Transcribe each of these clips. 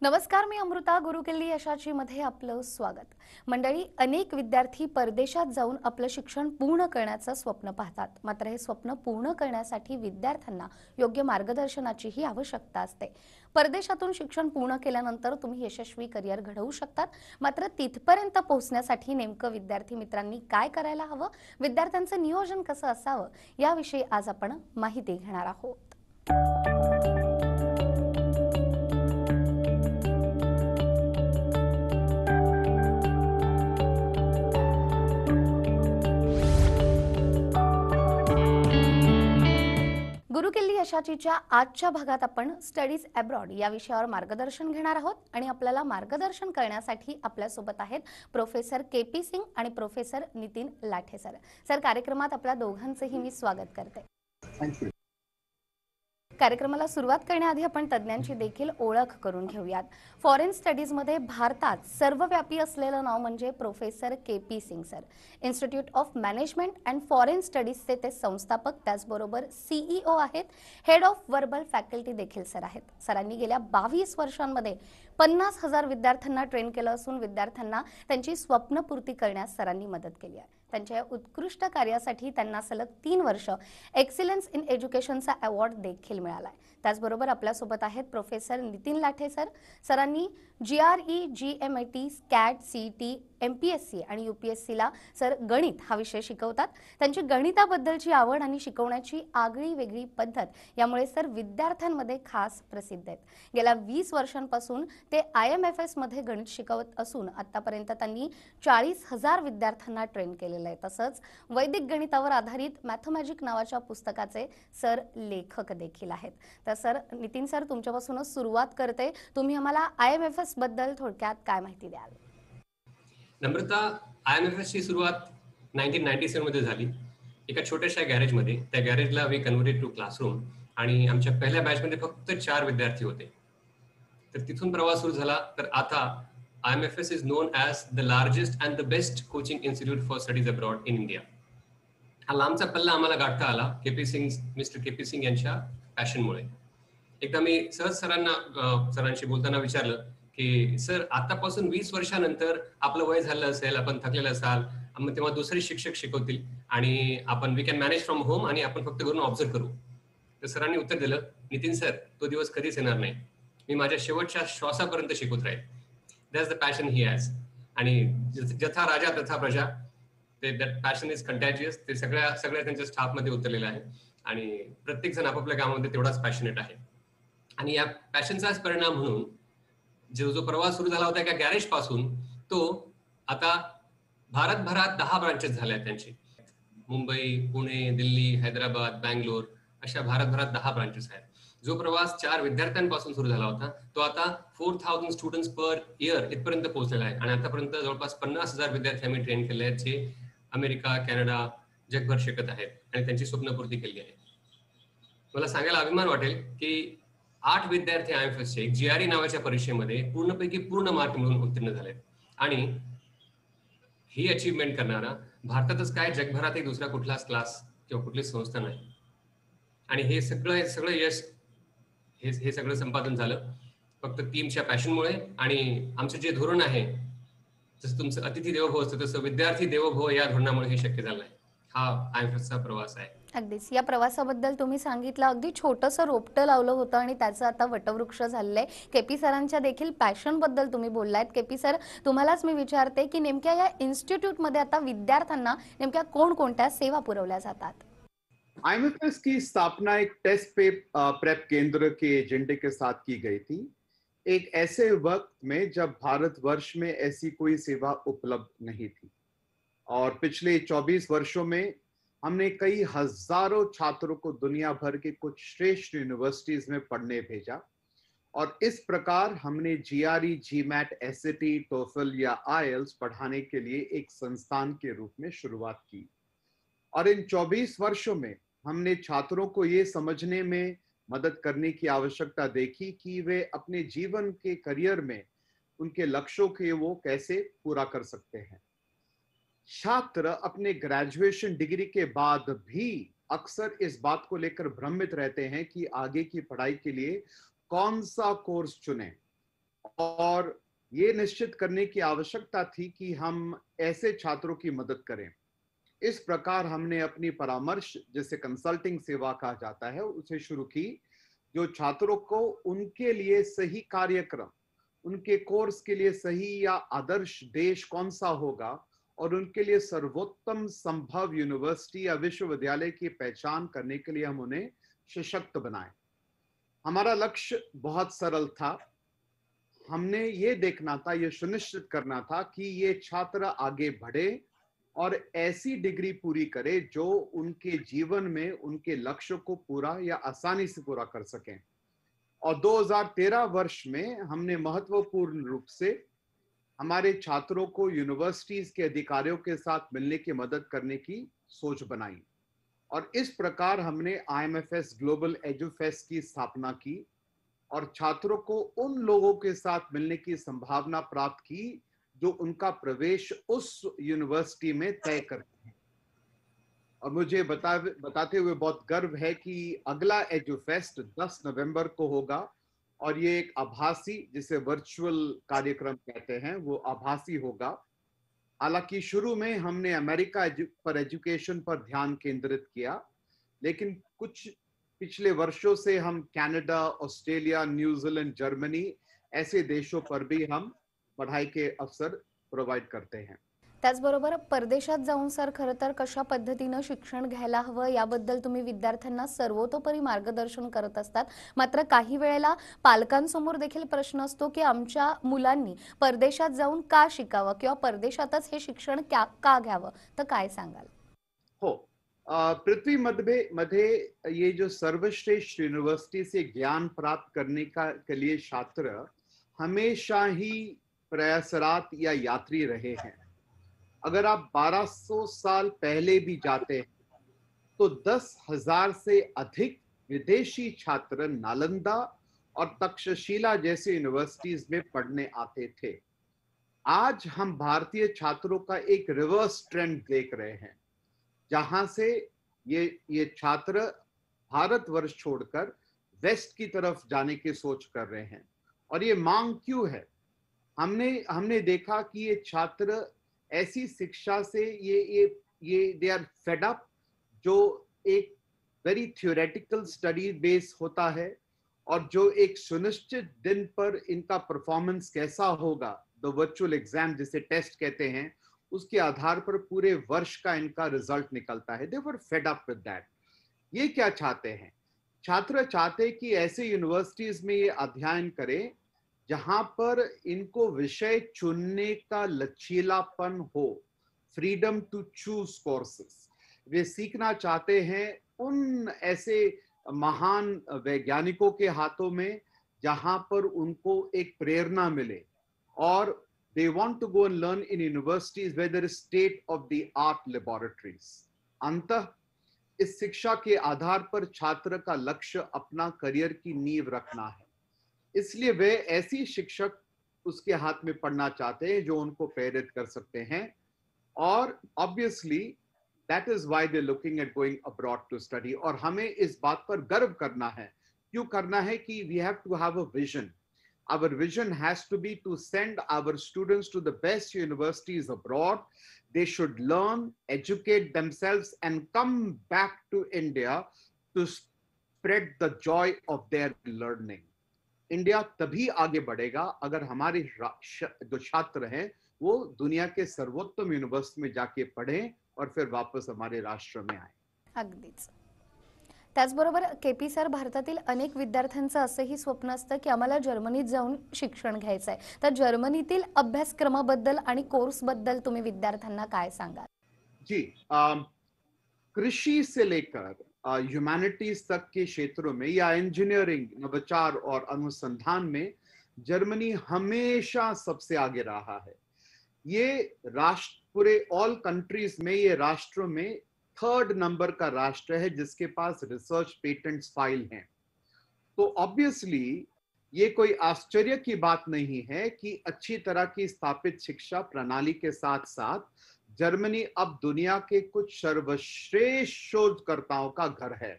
नमस्कार, मी अमृता. गुरुकिल्ली यशाची मध्ये आपलं स्वागत. मंडळी, अनेक विद्यार्थी परदेशात जाऊन आपलं शिक्षण पूर्ण करण्याचं स्वप्न पाहतात. मात्र हे स्वप्न पूर्ण करण्यासाठी विद्यार्थ्यांना योग्य मार्गदर्शनाचीही आवश्यकता असते. परदेशातून शिक्षण पूर्ण केल्यानंतर तुम्ही यशस्वी करिअर घडवू शकतात. मात्र तिथपर्यंत पोहोचण्यासाठी नेमकं विद्यार्थी मित्रांनी काय करायला हवं, विद्यार्थ्यांचं नियोजन कसं असावं, याविषयी आज आपण माहिती घेणार आहोत. गुरुकिल्ली यशाचीच्या आजच्या भागात आपण स्टडीज अब्रॉड या विषयावर मार्गदर्शन घेणार आहोत आणि आपल्याला मार्गदर्शन करण्यासाठी आपल्यासोबत आहेत प्रोफेसर के.पी. सिंग आणि professor Nitin Lathe sir. Sir, कार्यक्रमात आपल्या दोघांचेही मी स्वागत करते. थँक्यू. कार्यक्रमाला सुरुवात करण्याआधी आपण तज्ञांची देखील ओळख करून घेऊयात. फॉरेन स्टडीजमध्ये भारतात सर्वव्यापी असलेलं नाव म्हणजे professor K P. Singh sir. Institute of management and foreign स्टडीजचे ते संस्थापक, त्याचबरोबर CEO आहेत. हेड ऑफ वर्बल फॅकल्टी देखील सर आहेत. सरांनी गेल्या 22 वर्षांमध्ये 50,000 विद्यार्थ्यांना ट्रेन केलं असून विद्यार्थ्यांना त्यांची स्वप्नपूर्ती करण्यास सरांनी मदत केली आहे. त्यांच्या या उत्कृष्ट कार्यासाठी त्यांना सलग 3 वर्ष एक्सिलन्स इन एज्युकेशनचा अवॉर्ड देखील मिळाला आहे. त्याचबरोबर आपल्यासोबत आहेत प्रोफेसर नितीन लाठे सर. सरांनी GRE, GMAT, SCAT, CET, MPSC आणि UPSCला सर गणित हा विषय शिकवतात. त्यांची गणिताबद्दलची आवड आणि शिकवण्याची आगळी वेगळी पद्धत यामुळे सर विद्यार्थ्यांमध्ये खास प्रसिद्ध आहेत. गेल्या 20 वर्षांपासून ते IMFS मध्ये गणित शिकवत असून आतापर्यंत त्यांनी 40,000 विद्यार्थ्यांना ट्रेन केलेलं आहे. तसंच वैदिक गणितावर आधारित मॅथमॅजिक नावाच्या पुस्तकाचे सर लेखक देखील आहेत. तर सर, नितीन सर, तुमच्यापासूनच सुरुवात करते. तुम्ही आम्हाला IMFS बद्दल थोडक्यात काय माहिती द्याल? नम्रता, IMFS ची सुरुवात 1997 मध्ये झाली. एका छोट्याशा गॅरेजमध्ये. त्या गॅरेजला वी कन्व्हर्टेड टू क्लासरूम आणि आमच्या पहिल्या बॅचमध्ये फक्त 4 विद्यार्थी होते. तर तिथून प्रवास सुरू झाला. तर आता IMFS is non as the largest and the best coaching institute for studies abroad in India. हा लांबचा पल्ला आम्हाला गाठता आला मिस्टर के.पी. सिंग यांच्या पॅशनमुळे. एकदा मी सहज सरांशी बोलताना विचारलं की सर, आतापासून 20 वर्षानंतर आपलं वय झालं असेल, आपण थकलेलं असाल, मग तेव्हा दुसरे शिक्षक शिकवतील आणि आपण we can manage from home आणि आपण फक्त घरून ऑब्झर्व करू. तर सरांनी उत्तर दिलं, नितीन सर, तो दिवस कधीच येणार नाही. मी माझ्या शेवटच्या श्वासापर्यंत शिकवत राहील. That's the passion he has. आणि जथा राजा तथा प्रजा, ते दॅट पॅशन इज कंटॅजियस. ते सगळ्या त्यांच्या स्टाफमध्ये उतरलेलं आहे आणि प्रत्येक जण आपापल्या कामामध्ये तेवढाच पॅशनेट आहे. आणि या पॅशनचाच परिणाम म्हणून जो प्रवास सुरू झाला होता एका गॅरेज पासून, तो आता भारतभरात 10 ब्रांचेस झाल्या आहेत त्यांची. मुंबई, पुणे, दिल्ली, हैदराबाद, बँगलोर अशा भारतभरात 10 ब्रांचेस आहेत. जो प्रवास 4 विद्यार्थ्यांपासून सुरू झाला होता, तो आता 4,000 स्टुडंट्स पर इयर इथपर्यंत पोहोचलेला आहे. आणि आतापर्यंत जवळपास 50,000 विद्यार्थी आम्ही ट्रेन केले आहेत, जे अमेरिका, कॅनडा, जगभर शिकत आहेत आणि त्यांची स्वप्नपूर्ती केली आहे. मला सांगायला अभिमान वाटेल की 8 विद्यार्थी IMFSचे GRE नावाच्या परीक्षेमध्ये पूर्णपैकी पूर्ण मार्क मिळवून उत्तीर्ण झाले आणि ही अचीवमेंट करणारा भारतातच काय, जगभरातही दुसरा कुठलाच क्लास किंवा कुठलीच संस्था नाही. आणि हे सगळं यश, हे सगळं संपादन झालं फक्त टीमच्या पॅशनमुळे. आणि आमचं जे धोरण आहे, जसं तुमचं अतिथी देवो भव असतं, तसं विद्यार्थी देवो भव या धोरणामुळे हे शक्य झालं आहे. हा IMFSचा प्रवास आहे. अगदीच. या प्रवासाबद्दल तुम्ही सांगितलं, अगदी छोटंसं रोपटं लावलं होतं आणि त्याचं आता वटवृक्ष झालंय. के.पी. सरांच्या देखील पॅशन बद्दल तुम्ही बोललायत. के.पी. सर, तुम्हालाच मी विचारते की नेमक्या या इन्स्टिट्यूटमध्ये आता विद्यार्थ्यांना नेमक्या कोणकोणत्या सेवा पुरवल्या जातात? IMFS की स्थापना एक टेस्ट प्रेप केंद्र के एजेंडे के साथ की गई थी, एक ऐसे वक्त में जब भारतवर्ष में ऐसी कोई सेवा उपलब्ध नहीं थी. और पिछले 24 वर्षों में हमने कई हजारों छात्रों को दुनिया भर के कुछ श्रेष्ठ यूनिवर्सिटीज में पढ़ने भेजा और इस प्रकार हमने GRE, GMAT, SAT, TOEFL या IELTS पढ़ाने के लिए एक संस्थान के रूप में शुरुआत की. और इन 24 वर्षों में हमने छात्रों को ये समझने में मदद करने की आवश्यकता देखी कि वे अपने जीवन के करियर में उनके लक्ष्यों के वो कैसे पूरा कर सकते हैं. छात्र अपने ग्रेजुएशन डिग्री के बाद भी अक्सर इस बात को लेकर भ्रमित रहते हैं कि आगे की पढ़ाई के लिए कौन सा कोर्स चुनें और ये निश्चित करने की आवश्यकता थी कि हम ऐसे छात्रों की मदद करें। इस प्रकार हमने अपनी परामर्श, जिसे कंसल्टिंग सेवा कहा जाता है, उसे शुरू की, जो छात्रों को उनके लिए सही कार्यक्रम, उनके कोर्स के लिए सही या आदर्श देश कौन सा होगा और उनके लिए सर्वोत्तम संभव यूनिवर्सिटी या विश्वविद्यालय की पहचान करने के लिए हम उन्हें सशक्त बनाएं। हमारा लक्ष्य बहुत सरल था। हमने ये देखना था, ये सुनिश्चित करना था कि ये छात्र आगे बढ़े और ऐसी डिग्री पूरी करे जो उनके जीवन में उनके लक्ष्य को पूरा या आसानी से पूरा कर सकें। और 2013 वर्ष में हमने महत्वपूर्ण रूप से हमारे छात्रों को यूनिवर्सिटीज के अधिकारियों के साथ मिलने की मदद करने की सोच बनाई और इस प्रकार हमने IMFS ग्लोबल एजुफेस्ट की स्थापना की और छात्रों को उन लोगों के साथ मिलने की संभावना प्राप्त की जो उनका प्रवेश उस यूनिवर्सिटी में तय करते हैं। और मुझे बताते हुए बहुत गर्व है कि अगला एजुफेस्ट 10 नवंबर को होगा और ये एक आभासी, जिसे वर्चुअल कार्यक्रम कहते हैं, वो आभासी होगा। हालांकि शुरू में हमने अमेरिका पर एजुकेशन पर ध्यान केंद्रित किया, लेकिन कुछ पिछले वर्षों से हम कनाडा, ऑस्ट्रेलिया, न्यूजीलैंड, जर्मनी ऐसे देशों पर भी हम पढ़ाई के अवसर प्रोवाइड करते हैं। त्याचबरोबर परदेशात जाऊन सर खरं तर कशा पद्धतीनं शिक्षण घ्यायला हवं याबद्दल तुम्ही विद्यार्थ्यांना सर्वतोपरी मार्गदर्शन करत असतात। मात्र काही वेळेला पालकांसमोर देखील प्रश्न असतो की आमच्या मुलांनी परदेशात जाऊन का शिकावं किंवा परदेशातच हे शिक्षण का घ्यावं, तर काय सांगाल? हो, पृथ्वी मध्ये ये जो सर्वश्रेष्ठ यूनिवर्सिटी से ज्ञान प्राप्त करने के लिए छात्र हमेशा ही प्रयासरत या यात्री रहे हैं। अगर आप 1200 साल पहले भी जाते हैं तो 10,000 से अधिक विदेशी छात्र नालंदा और तक्षशिला जैसे यूनिवर्सिटीज में पढ़ने आते थे। आज हम भारतीय छात्रों का एक रिवर्स ट्रेंड देख रहे हैं, जहां से ये छात्र भारतवर्ष छोड़कर वेस्ट की तरफ जाने की सोच कर रहे हैं। और ये मांग क्यों है? हमने देखा कि ये छात्र ऐसी शिक्षा से ये दे आर फेड अप, जो एक वेरी थ्योरेटिकल स्टडी बेस होता है और जो एक सुनिश्चित दिन पर इनका परफॉर्मेंस कैसा होगा, द वर्चुअल एग्जाम जिसे टेस्ट कहते हैं, उसके आधार पर पूरे वर्ष का इनका रिजल्ट निकलता है। दे वर फेड अप विद दैट। ये क्या चाहते हैं? छात्र चाहते हैं कि ऐसे यूनिवर्सिटीज में ये अध्ययन करें जहां पर इनको विषय चुनने का लचीलापन हो, फ्रीडम टू चूज कोर्सेस। वे सीखना चाहते हैं उन ऐसे महान वैज्ञानिकों के हाथों में जहां पर उनको एक प्रेरणा मिले, और they want to go and learn in universities where there is state of the art laboratories. अंतः इस शिक्षा के आधार पर छात्र का लक्ष्य अपना करियर की नींव रखना है, इसलिए वे ऐसी शिक्षक उसके हाथ में पढ़ना चाहते हैं जो उनको प्रेरित कर सकते हैं। और obviously that is why they looking at going abroad to study. और हमें इस बात पर गर्व करना है। क्यों करना है? कि we have to have a vision. Our vision has to be to send our students to the best universities abroad. They should learn, educate themselves, and come back to India to spread the joy of their learning. India तभी आगे बढ़ेगा अगर हमारे जो छात्र हैं वो दुनिया के सर्वोत्तम यूनिवर्सिटी में जाके पढ़ें और फिर वापस हमारे राष्ट्र में आए। अगदीच। त्याचबरोबर केपी सर, भारतातील अनेक विद्यार्थ्यांचं असंही स्वप्न असतं की आम्हाला जर्मनीत जाऊन शिक्षण घ्यायचं आहे, तर जर्मनीतील अभ्यासक्रमाबद्दल आणि कोर्सबद्दल तुम्ही विद्यार्थ्यांना काय सांगाल? जी, कृषि से लेकर ह्यूमैनिटीज तक के क्षेत्रों में या इंजीनियरिंग, नवाचार और अनुसंधान में जर्मनी हमेशा सबसे आगे रहा है। ये राष्ट्र पूरे ऑल कंट्रीज में, ये राष्ट्रों में 3rd नंबर का राष्ट्र है जिसके पास रिसर्च पेटेंट्स फाइल हैं। तो ऑब्वियसली ये कोई आश्चर्य की बात नहीं है कि अच्छी तरह की स्थापित शिक्षा प्रणाली के साथ साथ जर्मनी अब दुनिया के कुछ सर्वश्रेष्ठ शोधकर्ताओं का घर है।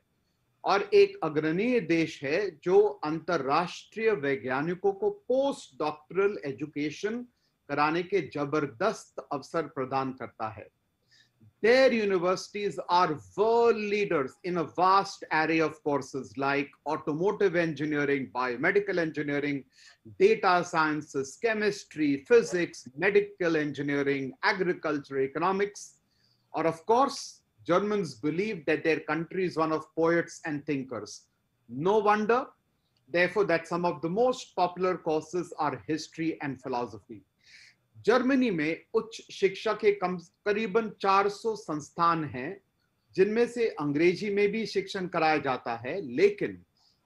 और एक अग्रणीय देश है जो अंतरराष्ट्रीय वैज्ञानिकों को पोस्ट डॉक्टरल एजुकेशन कराने के जबरदस्त अवसर प्रदान करता है. Their universities are world leaders in a vast array of courses like automotive engineering, biomedical engineering, data sciences, chemistry, physics, medical engineering, agriculture, economics. Or of course, Germans believe that their country is one of poets and thinkers. No wonder, therefore, that some of the most popular courses are history and philosophy. Germany में उच्च शिक्षा के करीबन 400 संस्थान हैं, जिनमें से अंग्रेजी में भी शिक्षण कराया जाता है. लेकिन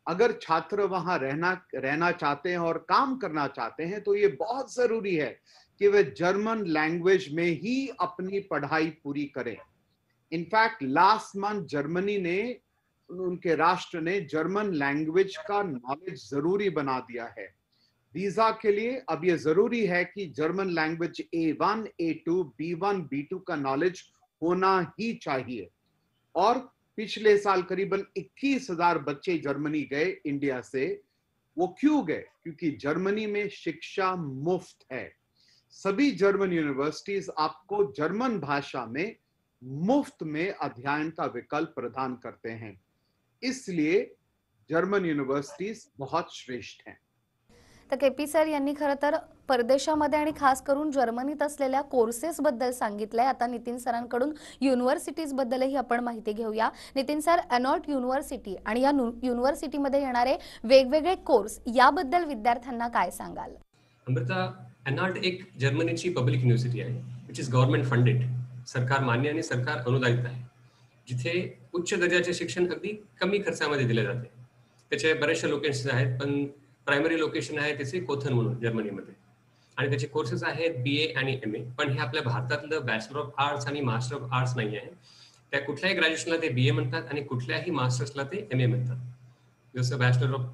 अगर छात्र वहां रहना चाहते हैं और काम करना चाहते हैं तो ये बहुत जरूरी है कि वे जर्मन लैंग्वेज में ही अपनी पढ़ाई पूरी करें. इनफैक्ट लास्ट मंथ जर्मनी ने, उनके राष्ट्र ने जर्मन लैंग्वेज का नॉलेज जरूरी बना दिया है. वीजा के लिए अब ये जरूरी है कि German language A1, A2, B1, B2 का नॉलेज होना ही चाहिए. और पिछले साल करीबन 21,000 बच्चे जर्मनी गए इंडिया से. वो क्यों गए? क्योंकि जर्मनी में शिक्षा मुफ्त है. सभी जर्मन यूनिवर्सिटीज आपको जर्मन भाषा में मुफ्त में अध्ययन का विकल्प प्रदान करते हैं. इसलिए जर्मन यूनिवर्सिटीज बहुत श्रेष्ठ हैं. तर केपी सर यांनी खरं तर परदेशामध्ये आणि खास करून जर्मनीत असलेल्या कोर्सेस बद्दल सांगितलंय. आता नितीन सरांकडून युनिव्हर्सिटीज बद्दलही आपण माहिती घेऊया. नितीन सर, एनॉल्ट युनिव्हर्सिटी आणि या युनिव्हर्सिटीमध्ये येणारे वेगवेगळे कोर्स याबद्दल विद्यार्थ्यांना काय सांगाल? अमृता, एनॉल्ट एक जर्मनीची पब्लिक युनिव्हर्सिटी आहे, विच इज गव्हर्नमेंट फंडेड, सरकार मान्य आणि सरकार अनुदानित आहे, जिथे उच्च दर्जाचे शिक्षण अगदी कमी खर्चामध्ये दिले जाते. त्याचे बरेचसे लोकेशन्स आहेत, पण प्रायमरी लोकेशन आहे त्याचे कोथन म्हणून जर्मनीमध्ये, आणि त्याचे कोर्सेस आहेत BA आणि MA. पण हे आपल्या भारतातलं बॅचलर ऑफ आर्ट्स आणि मास्टर ऑफ आर्ट्स नाही आहे. त्या कुठल्याही ग्रॅज्युएशनला ते BA म्हणतात आणि कुठल्याही मास्टर्सला ते MA म्हणतात. जसं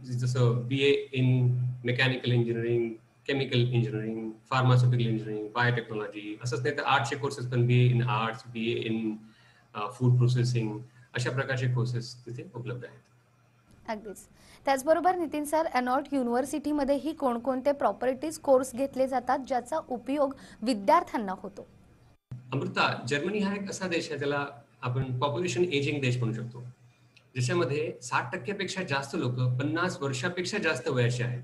जसं BA in mechanical engineering, chemical engineering, pharmaceutical engineering, biotechnology, असंच नाही तर आर्ट्सचे कोर्सेस पण BA in arts, BA in food processing, अशा प्रकारचे कोर्सेस तिथे उपलब्ध आहेत. अगदीच. त्याचबरोबर नितीन सर, एनॉल्ट युनिव्हर्सिटीमध्येही कोणकोणते प्रॉपर्टीज कोर्स घेतले जातात ज्याचा उपयोग विद्यार्थ्यांना होतो? अमृता, जर्मनी हा एक असा देश आहे ज्याला आपण पॉप्युलेशन एजिंग देश म्हणू शकतो, ज्याच्यामध्ये 60% पेक्षा जास्त लोक 50 वर्षापेक्षा जास्त वयाचे आहेत,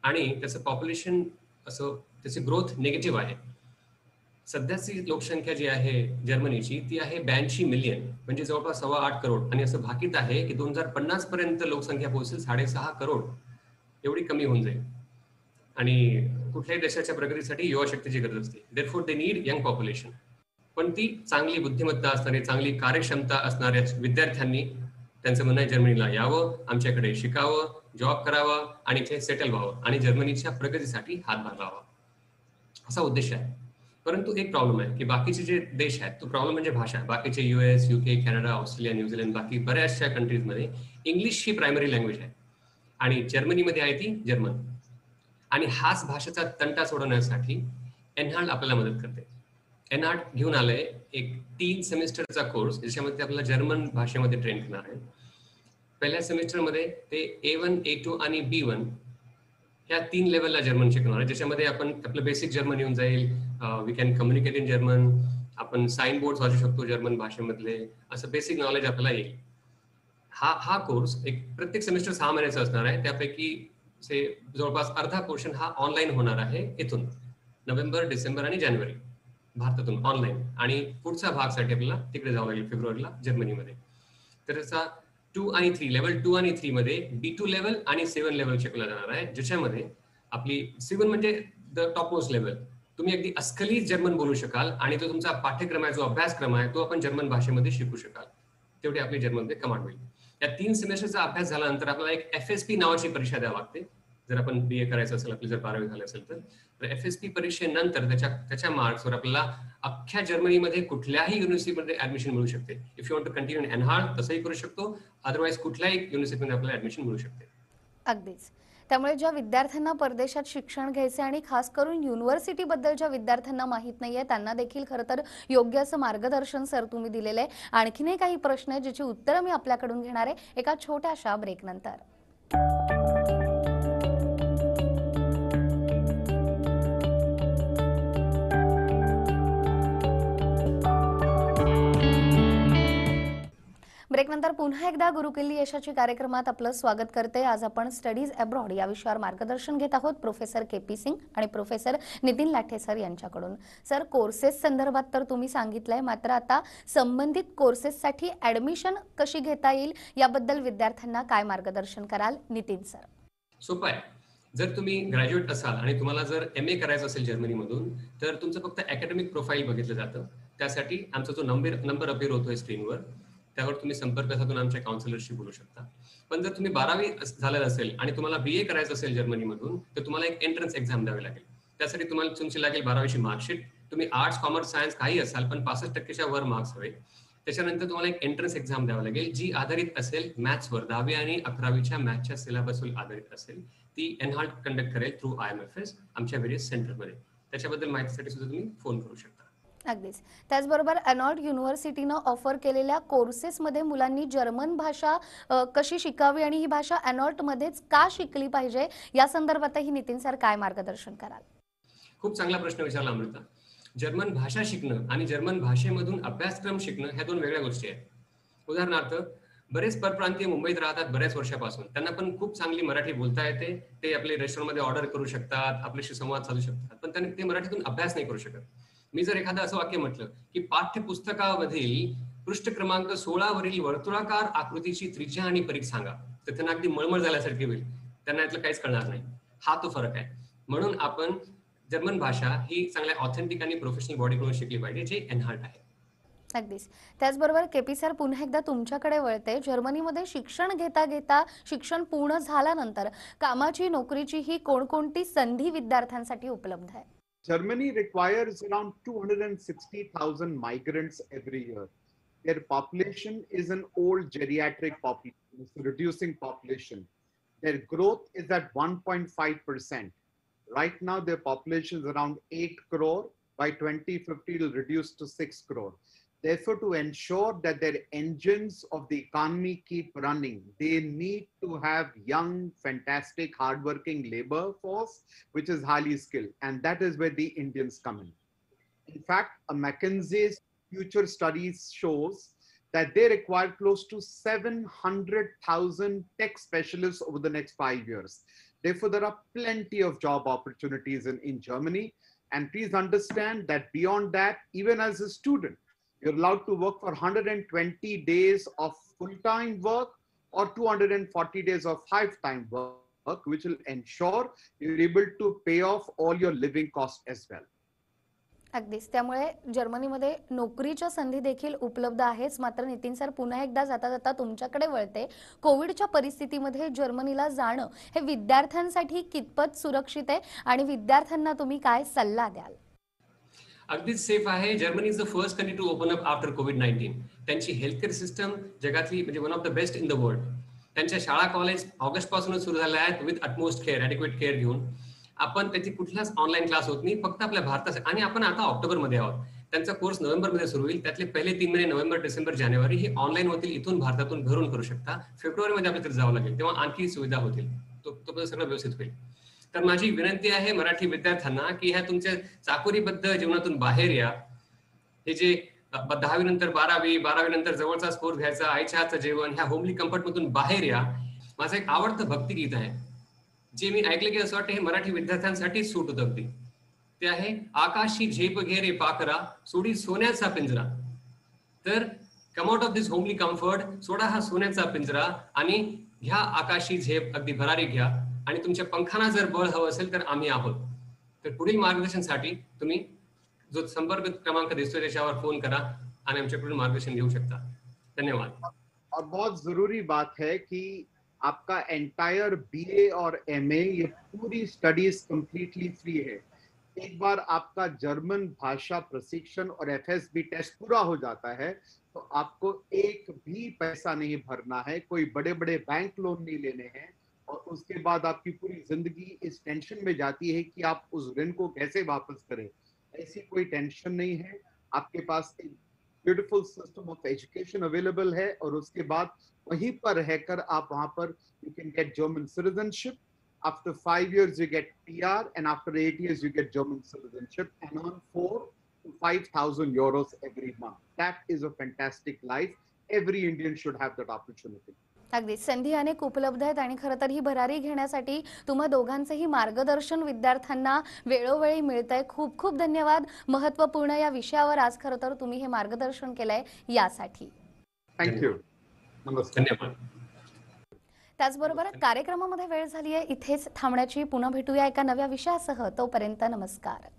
आणि त्याचं पॉप्युलेशन असं त्याची ग्रोथ निगेटिव्ह आहे. सध्याची लोकसंख्या जी आहे जर्मनीची ती आहे 82 मिलियन, म्हणजे जवळपास 8.25 करोड, आणि असं भाकीत आहे की 2050 पर्यंत लोकसंख्या पोहोचेल 6.5 करोड, एवढी कमी होऊन जाईल. आणि कुठल्याही देशाच्या प्रगतीसाठी युवा शक्तीची गरज असते. Therefore they need young population. पण ती चांगली बुद्धिमत्ता असणारी, चांगली कार्यक्षमता असणाऱ्या विद्यार्थ्यांनी त्यांचं म्हणणं आहे जर्मनीला यावं, आमच्याकडे शिकावं, जॉब करावा आणि इथे सेटल व्हावं आणि जर्मनीच्या प्रगतीसाठी हातभार लावावा, असा उद्देश आहे. परंतु एक प्रॉब्लेम आहे की बाकीचे जे देश आहेत, तो प्रॉब्लेम म्हणजे भाषा. बाकीचे US, UK, Canada, Australia, New Zealand, बाकी बऱ्याचशा कंट्रीजमध्ये इंग्लिश ही प्रायमरी लँग्वेज आहे आणि जर्मनीमध्ये आहे ती जर्मन. आणि हाच भाषेचा तंटा सोडवण्यासाठी एनहाल्ट आपल्याला मदत करते. एनहाल्ट घेऊन आलंय एक 3 सेमिस्टरचा कोर्स, ज्याच्यामध्ये ते आपल्याला जर्मन भाषेमध्ये ट्रेन करणार आहे. पहिल्या सेमिस्टरमध्ये ते A1, A2 आणि B1 ह्या 3 लेवलला जर्मन शिकणार आहे, ज्याच्यामध्ये आपण आपलं बेसिक जर्मन येऊन जाईल. We can communicate in German, आपण साइन बोर्ड वाचू शकतो जर्मन भाषेमधले, असं बेसिक नॉलेज आपल्याला येईल. हा कोर्स एक प्रत्येक सेमिस्टर 6 महिन्याचा असणार आहे. त्यापैकी जवळपास अर्धा पोर्शन हा ऑनलाईन होणार आहे इथून नोव्हेंबर, डिसेंबर आणि जानेवारी भारतातून ऑनलाईन, आणि पुढच्या भागसाठी आपल्याला तिकडे जावं लागेल फेब्रुवारीला जर्मनीमध्ये. तर त्याचा 2 आणि 3 लेवल 2 आणि 3 मध्ये B2 लेवल आणि 7 लेवल शिकवला जाणार आहे, ज्याच्यामध्ये आपली 7 म्हणजे द टॉप मोस्ट लेवल, तुम्ही अगदी अस्खलित जर्मन बोलू शकाल आणि तो तुमचा पाठ्यक्रम आहे, जो अभ्यासक्रम आहे, तो आपण जर्मन भाषेमध्ये शिकू शकाल. तेवढी आपली जर्मनमध्ये कमांड होईल. या 3 सेमेस्टरचा अभ्यास झाल्यानंतर आपल्याला एक FSP नावाची परीक्षा द्यावी लागते. जर आपण BA करायचं असेल, आपली जर 12वी झाली असेल तर FSP परीक्षेनंतर त्याच्या मार्क्सवर आपल्याला अख्ख्या जर्मनीमध्ये कुठल्याही युनिव्हर्सिटीमध्ये ऍडमिशन मिळू शकते. If you want to continue in Anhalt तसंही करू शकतो, अदरवाईज कुठल्याही युनिव्हर्सिटीमध्ये आपल्याला ऍडमिशन मिळू शकते. अगदीच. त्यामुळे ज्या विद्यार्थ्यांना परदेशात शिक्षण घ्यायचे आणि खास करून युनिव्हर्सिटीबद्दल ज्या विद्यार्थ्यांना माहीत नाहीये त्यांना देखील खरं तर योग्य असं मार्गदर्शन सर तुम्ही दिलेलं आहे. आणखीनही काही प्रश्न आहेत ज्याची उत्तरं मी आपल्याकडून घेणार आहे एका छोट्याशा ब्रेकनंतर. ब्रेकनंतर पुन्हा एकदा गुरुकिल्ली यशाची कार्यक्रमात आपलं स्वागत करते. आज आपण स्टडीज अब्रॉड या विषयावर मार्गदर्शन घेत आहोत प्रोफेसर के.पी. सिंग आणि प्रोफेसर नितीन लाठे सर यांच्याकडून. सर, कोर्सेस संदर्भात तर तुम्ही सांगितलंय, मात्र आता संबंधित कोर्सेससाठी ऍडमिशन कशी घेता येईल याबद्दल विद्यार्थ्यांना काय मार्गदर्शन कराल नितीन सर? सोपं आहे. जर तुम्ही ग्रॅज्युएट असाल आणि तुम्हाला जर MA करायचं असेल जर्मनीमधून, तर तुमचं फक्त अकॅडमिक प्रोफाईल बघितलं जातं. त्यासाठी आमचा जो नंबर अपेअर होतोय स्क्रीनवर, त्यावर तुम्ही संपर्क साधून आमच्या काउन्सिलरशी बोलू शकता. पण जर तुम्ही 12वी झालेलं असेल आणि तुम्हाला BA करायचं असेल जर्मनीमधून, तर तुम्हाला एक एंट्रन्स एक्झाम द्यावी लागेल. त्यासाठी तुम्हाला तुमची लागेल 12वीची मार्कशीट. तुम्ही आर्ट्स, कॉमर्स, सायन्स काही असाल, पण 65%च्या वर मार्क्स हवे. त्याच्यानंतर तुम्हाला एक एंट्रन्स एक्झाम द्यावी लागेल, जी आधारित असेल मॅथ्सवर. 10वी आणि 11वीच्या मॅथ्सच्या सिलेबसवर आधारित असेल. ती एनहार्ट कंडक्ट करेल थ्रू IMFS आमच्या व्हेरियस सेंटरमध्ये. त्याच्याबद्दल माहितीसाठी सुद्धा तुम्ही फोन करू शकता. अगदीच. त्याचबरोबर एनॉर्ड युनिव्हर्सिटीनं ऑफर केलेल्या कोर्सेसमध्ये मुलांनी जर्मन भाषा कशी शिकावी आणि ही भाषा एनॉर्टमध्येच का शिकली पाहिजे या संदर्भातही नितीन सर काय मार्गदर्शन कराल? खूप चांगला प्रश्न विचारला अमृता. जर्मन भाषा शिकणं आणि जर्मन भाषेमधून अभ्यासक्रम शिकणं ह्या दोन वेगळ्या गोष्टी आहेत. उदाहरणार्थ, बरेच परप्रांतीय मुंबईत राहतात बऱ्याच वर्षापासून. त्यांना पण खूप चांगली मराठी बोलता येते. ते आपले रेस्टॉरंटमध्ये ऑर्डर करू शकतात, आपल्याशी संवाद साधू शकतात, पण त्यांनी ते मराठीतून अभ्यास नाही करू शकत. मी जर एखादं असं वाक्य म्हटलं की पाठ्यपुस्तकामधील पृष्ठ क्रमांक 16 वरील वर्तुळाकार आकृतीची त्रिज्या आणि परीघ सांगा, तर त्यांना अगदी मळमळ झाल्यासारखी होईल. त्यांना यातलं काहीच कळणार नाही. हा तो फरक आहे. म्हणून आपण जर्मन भाषा ही चांगल्या ऑथेंटिक आणि प्रोफेशनल बॉडीकडून शिकली पाहिजे, जे एनहार्ट आहे. अगदीच. त्याचबरोबर के.पी. सर, पुन्हा एकदा तुमच्याकडे वळते. जर्मनीमध्ये शिक्षण घेता घेता शिक्षण पूर्ण झाल्यानंतर कामाची, नोकरीची ही कोणकोणती संधी विद्यार्थ्यांसाठी उपलब्ध आहे? Germany requires around 260,000 migrants every year. Their population is an old geriatric population, it's a reducing population. Their growth is at 1.5%. Right now, their population is around 8 crore. By 2050, it will reduce to 6 crore. Therefore, to ensure that their engines of the economy keep running, they need to have young, fantastic, hardworking labor force, which is highly skilled. And that is where the Indians come in. In fact, a McKinsey's future studies shows that they require close to 700,000 tech specialists over the next 5 years. Therefore, there are plenty of job opportunities in Germany. And please understand that beyond that, even as a student, you're allowed to work for 120 days of full-time work or 240 days of half-time work, which will ensure you're able to pay off all your living costs as well. अगदीच. त्यामुळे जर्मनीमध्ये नोकरीच्या संधी देखील उपलब्ध आहेच. मात्र Nitin sir, पुन्हा एकदा जाता जाता तुमच्याकडे वळते. कोविडच्या परिस्थितीमध्ये जर्मनीला जाणं हे विद्यार्थ्यांसाठी कितपत सुरक्षित आहे आणि विद्यार्थ्यांना तुम्ही काय सल्ला द्याल? अगदीच सेफ आहे. Germany is the first country to open up after कोविड-19. त्यांची हेल्थकेअर सिस्टम जगातली म्हणजे one of the best in the world. त्यांच्या शाळा कॉलेज ऑगस्ट पासूनच सुरू झाल्या आहेत with utmost care, adequate care घेऊन. आपण त्याची कुठलाच ऑनलाईन क्लास होत नाही, फक्त आपल्या भारतात. आणि आपण आता ऑक्टोबरमध्ये आहोत. त्यांचा कोर्स नोव्हेंबरमध्ये सुरू होईल. त्यातले पहिले 3 महिने नोव्हेंबर, डिसेंबर, जानेवारी हे ऑनलाईन होतील. इथून भारतातून घरून करू शकता. फेब्रुवारीमध्ये आपल्याला तिथे जावं लागेल, तेव्हा आणखी सुविधा होतील. तो सगळं व्यवस्थित होईल. तर माझी विनंती आहे मराठी विद्यार्थ्यांना की ह्या तुमच्या चाकोरीबद्ध जीवनातून बाहेर या. हे जे 10वी नंतर 12वी, 12वी नंतर जवळचा कोर्स घ्यायचा, आईच्या हातचं जेवण, ह्या होमली कम्फर्ट मधून बाहेर या. माझं एक आवडतं भक्तिगीत आहे, जे मी ऐकलं की असं वाटतं हे मराठी विद्यार्थ्यांसाठी सूट होतं अगदी. ते आहे, आकाशी झेप घे रे पाखरा, सोडी सोन्याचा पिंजरा. तर come out of this homely comfort, सोडा हा सोन्याचा पिंजरा आणि घ्या आकाशी झेप, अगदी भरारी घ्या. आणि तुमच्या पंखांना जर बळ हवं असेल तर आम्ही आहोत. तर पुढील मार्गदर्शनासाठी तुम्ही जो संपर्क क्रमांक दिसतोय त्याच्यावर फोन करा आणि आमच्याकडून मार्गदर्शन घेऊ शकता. धन्यवाद. और बहुत जरूरी बात है कि आपका एंटायर BA और MA ये पूरी स्टडीज कंप्लीटली फ्री है. एक बार आपका जर्मन भाषा प्रशिक्षण और FSB टेस्ट पूरा हो जाता है तो आपको एक भी पैसा नहीं भरना है, कोई बड़े बड़े बैंक लोन नहीं लेने हैं और उसके बाद आपकी पूरी जिंदगी इस टेंशन में जाती है कि आप उस ऋण को कैसे वापस करें। ऐसी कोई टेंशन नहीं है, आपके पास एक beautiful system of education available है, और उसके बाद वहीं पर रहकर आप वहां पर you can get German citizenship. After 5 years, you get PR, and after 8 years, you get German citizenship and earn 4 to 5,000 euros every month. That is a fantastic life. Every Indian should have that opportunity. अगदी संधी अनेक उपलब्ध आहेत आणि खरं तर ही भरारी घेण्यासाठी तुम्हा दोघांचेही मार्गदर्शन विद्यार्थ्यांना वेळोवेळी मिळतंय. खूप खूप धन्यवाद. महत्त्वपूर्ण या विषयावर आज खरं तर तुम्ही हे मार्गदर्शन केलंय यासाठी. Thank you. Namaste. धन्यवाद. त्याचबरोबर कार्यक्रमामध्ये वेळ झाली आहे इथेच थांबण्याची. पुन्हा भेटूया एका नव्या विषयासह. तोपर्यंत नमस्कार.